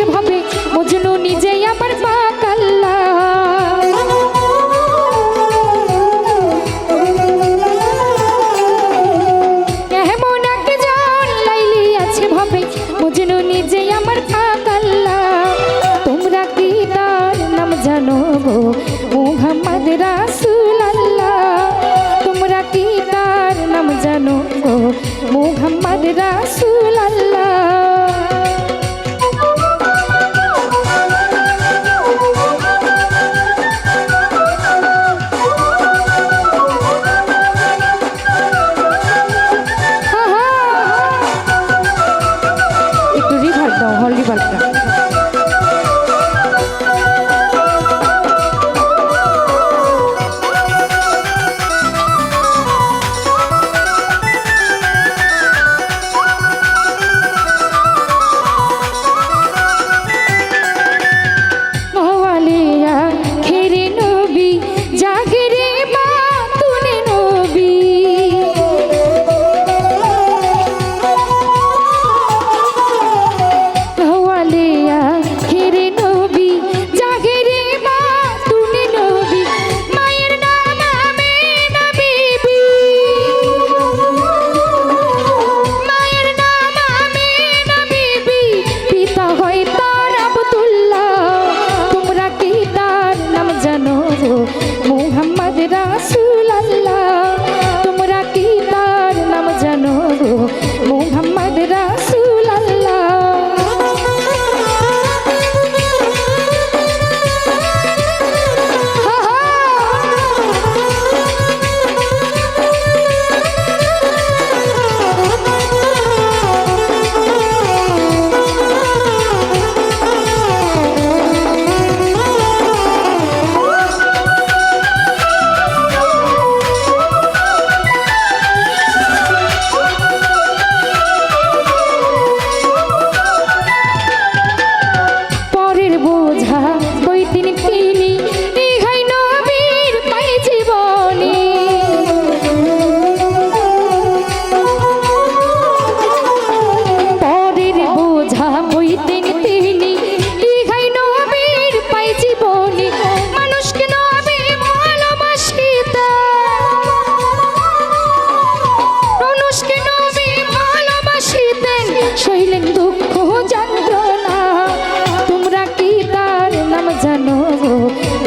আছে ভাবে মজনু নিজেই আমার পাকাল্লা। এমন একজন লাইলি আছে ভাবে মজনু নিজেই আমার পাকাল্লা। তোমরা কি তার নাম জানো গো মুহাম্মদ রাসূলুল্লাহ? তোমরা কি তার নাম জানো গো মুহাম্মদ রাসূলুল্লাহ? একটু রিভার্ব দাও, হল রিভার্বটা। মুহাম্মদ রাসূলুল্লাহ তোমরা কি তার নাম জানো গো মুহাম্মদ রাসূলুল্লাহ?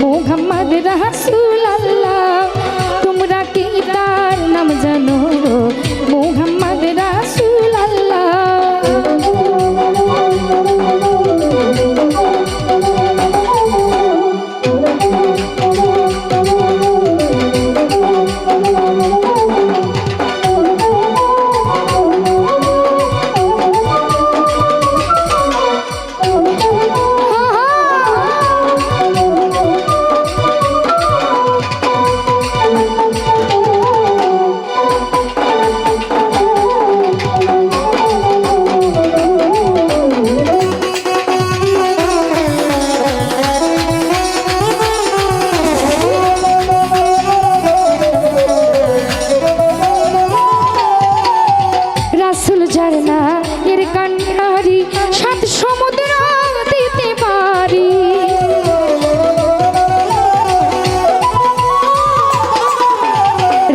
মুহাম্মদ রাসূলুল্লাহ তোমরা কি তার নাম জানো মুহাম্মদ রাসূলুল্লাহ? ঝরনা এর কান্ডারি সাত সমুদ্র দিতে পারি।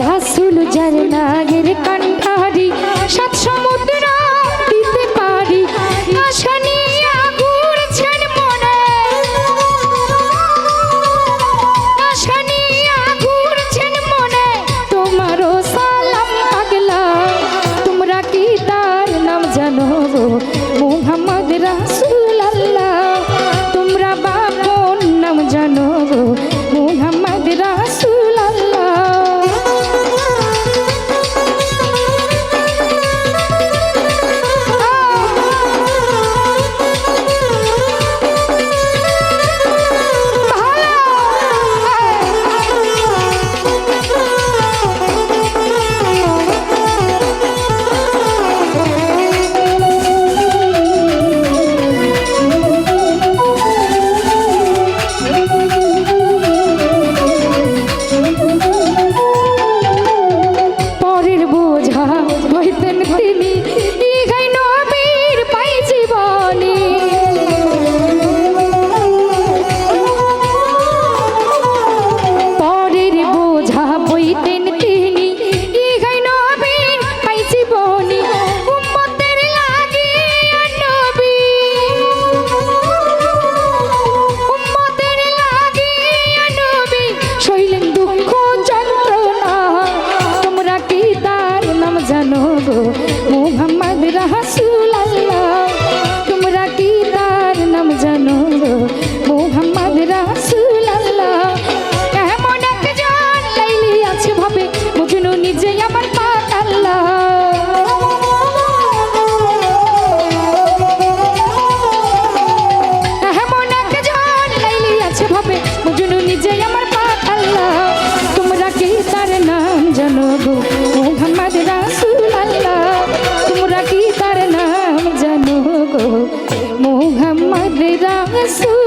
রাসূল ঝরনা এর কান্ডারি সাত সমুদ্র দিতে পারি। আশা নিয়ে ঘুরছেন মনে, আশা নিয়ে ঘুরছেন মনে তোমারও সালাম পাগলা। তোমরা কি তার নাম জানো মুহাম্মদ মোহাম্মদ রাসূল